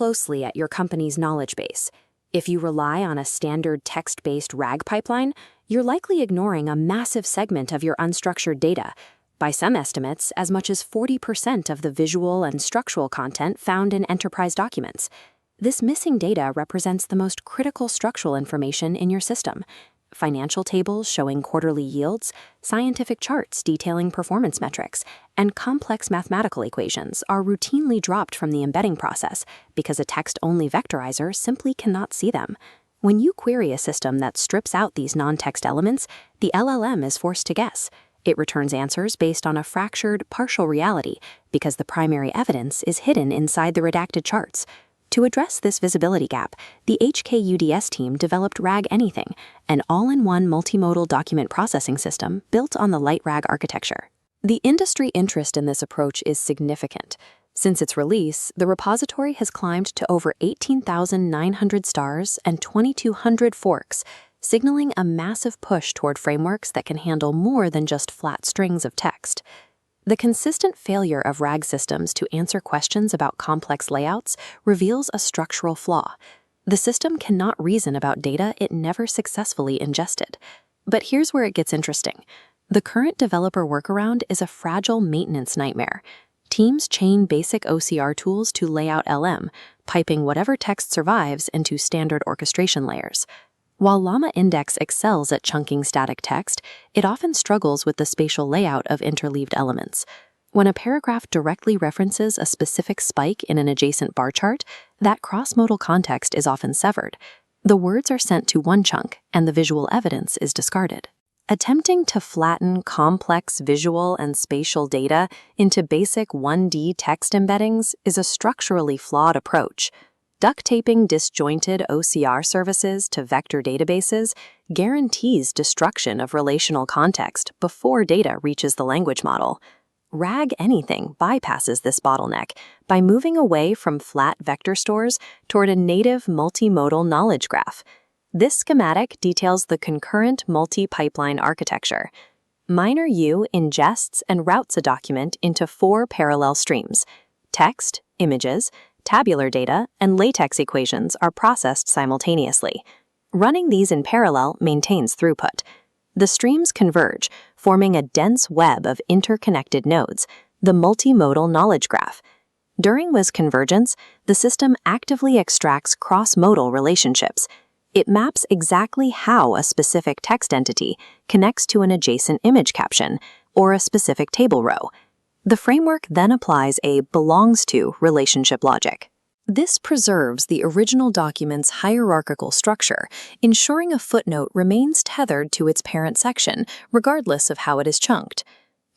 closely at your company's knowledge base. If you rely on a standard text-based RAG pipeline, you're likely ignoring a massive segment of your unstructured data. By some estimates, as much as 40% of the visual and structural content found in enterprise documents. This missing data represents the most critical structural information in your system. Financial tables showing quarterly yields, scientific charts detailing performance metrics, and complex mathematical equations are routinely dropped from the embedding process because a text-only vectorizer simply cannot see them. When you query a system that strips out these non-text elements, the LLM is forced to guess. It returns answers based on a fractured, partial reality because the primary evidence is hidden inside the redacted charts. To address this visibility gap, the HKUDS team developed RAG Anything, an all-in-one multimodal document processing system built on the LightRAG architecture. The industry interest in this approach is significant. Since its release, the repository has climbed to over 18,900 stars and 2,200 forks, signaling a massive push toward frameworks that can handle more than just flat strings of text. The consistent failure of RAG systems to answer questions about complex layouts reveals a structural flaw. The system cannot reason about data it never successfully ingested. But here's where it gets interesting. The current developer workaround is a fragile maintenance nightmare. Teams chain basic OCR tools to layout LM, piping whatever text survives into standard orchestration layers. While Llama Index excels at chunking static text, it often struggles with the spatial layout of interleaved elements. When a paragraph directly references a specific spike in an adjacent bar chart, that cross-modal context is often severed. The words are sent to one chunk, and the visual evidence is discarded. Attempting to flatten complex visual and spatial data into basic 1D text embeddings is a structurally flawed approach. Duct-taping disjointed OCR services to vector databases guarantees destruction of relational context before data reaches the language model. RAG Anything bypasses this bottleneck by moving away from flat vector stores toward a native multimodal knowledge graph. This schematic details the Concurrent Multi-Pipeline Architecture. MinerU ingests and routes a document into 4 parallel streams. Text, images, tabular data, and LaTeX equations are processed simultaneously. Running these in parallel maintains throughput. The streams converge, forming a dense web of interconnected nodes, the multimodal knowledge graph. During this convergence, the system actively extracts cross-modal relationships. It maps exactly how a specific text entity connects to an adjacent image caption or a specific table row. The framework then applies a belongs to relationship logic. This preserves the original document's hierarchical structure, ensuring a footnote remains tethered to its parent section, regardless of how it is chunked.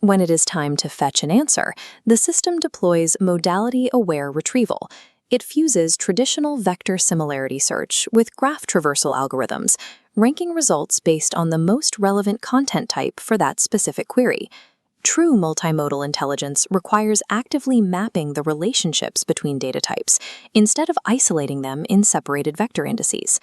When it is time to fetch an answer, the system deploys modality-aware retrieval. It fuses traditional vector similarity search with graph traversal algorithms, ranking results based on the most relevant content type for that specific query. True multimodal intelligence requires actively mapping the relationships between data types, instead of isolating them in separated vector indices.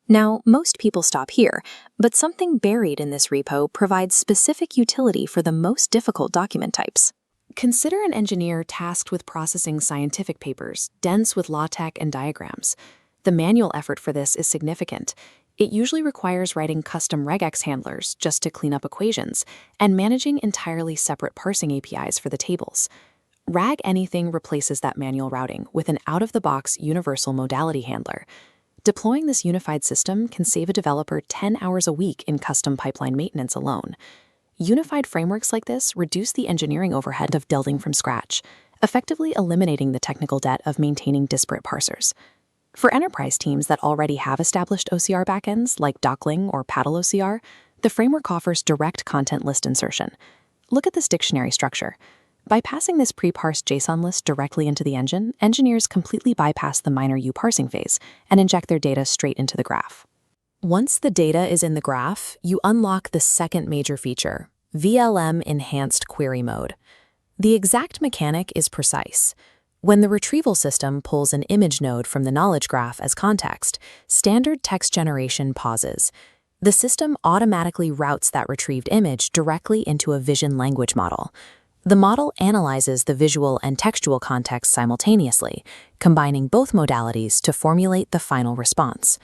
Now, most people stop here, but something buried in this repo provides specific utility for the most difficult document types. Consider an engineer tasked with processing scientific papers, dense with LaTeX and diagrams. The manual effort for this is significant. It usually requires writing custom regex handlers just to clean up equations and managing entirely separate parsing APIs for the tables. RAG Anything replaces that manual routing with an out-of-the-box universal modality handler. Deploying this unified system can save a developer 10 hours a week in custom pipeline maintenance alone. Unified frameworks like this reduce the engineering overhead of building from scratch, effectively eliminating the technical debt of maintaining disparate parsers. For enterprise teams that already have established OCR backends like DocLang or Paddle OCR, the framework offers direct content list insertion. Look at this dictionary structure. By passing this pre-parsed JSON list directly into the engine, engineers completely bypass the MinerU parsing phase and inject their data straight into the graph. Once the data is in the graph, you unlock the second major feature, VLM-Enhanced Query mode. The exact mechanic is precise. When the retrieval system pulls an image node from the knowledge graph as context, standard text generation pauses. The system automatically routes that retrieved image directly into a vision language model. The model analyzes the visual and textual context simultaneously, combining both modalities to formulate the final response.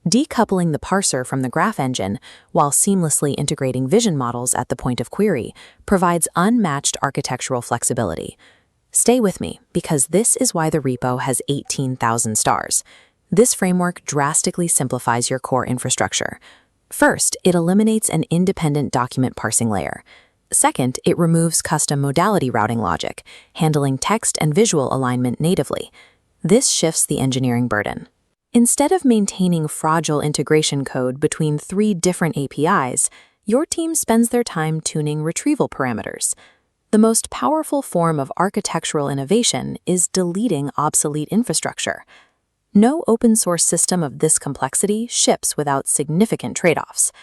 Decoupling the parser from the graph engine while seamlessly integrating vision models at the point of query provides unmatched architectural flexibility. Stay with me, because this is why the repo has 18,000 stars. This framework drastically simplifies your core infrastructure. First, it eliminates an independent document parsing layer. Second, it removes custom modality routing logic, handling text and visual alignment natively. This shifts the engineering burden. Instead of maintaining fragile integration code between 3 different APIs, your team spends their time tuning retrieval parameters. The most powerful form of architectural innovation is deleting obsolete infrastructure. No open-source system of this complexity ships without significant trade-offs.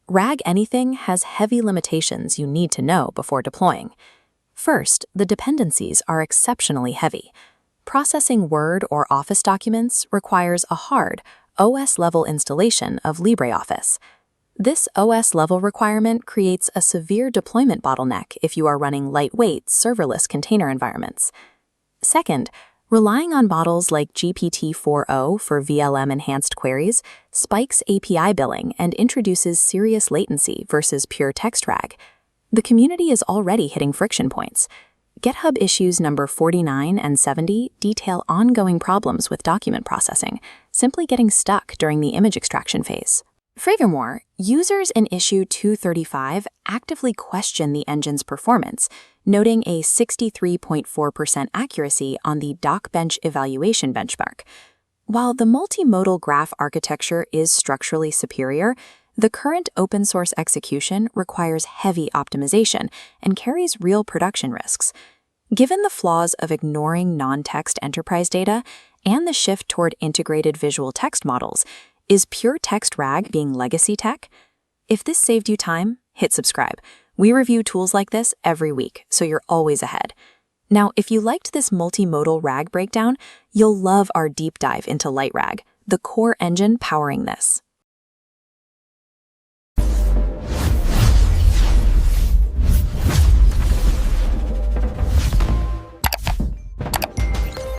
RAG anything has heavy limitations you need to know before deploying. First, the dependencies are exceptionally heavy. Processing Word or Office documents requires a hard, OS-level installation of LibreOffice. This OS-level requirement creates a severe deployment bottleneck if you are running lightweight, serverless container environments. Second, relying on models like GPT-4o for VLM-Enhanced Queries spikes API billing and introduces serious latency versus pure text RAG. The community is already hitting friction points. GitHub issues number 49 and 70 detail ongoing problems with document processing, simply getting stuck during the image extraction phase. Furthermore, users in issue 235 actively question the engine's performance, noting a 63.4% accuracy on the DocBench evaluation benchmark. While the multimodal graph architecture is structurally superior, the current open-source execution requires heavy optimization and carries real production risks. Given the flaws of ignoring non-text enterprise data and the shift toward integrated visual text models, is pure text RAG being legacy tech? If this saved you time, hit subscribe. We review tools like this every week, so you're always ahead. Now, if you liked this multimodal RAG breakdown, you'll love our deep dive into LightRAG, the core engine powering this.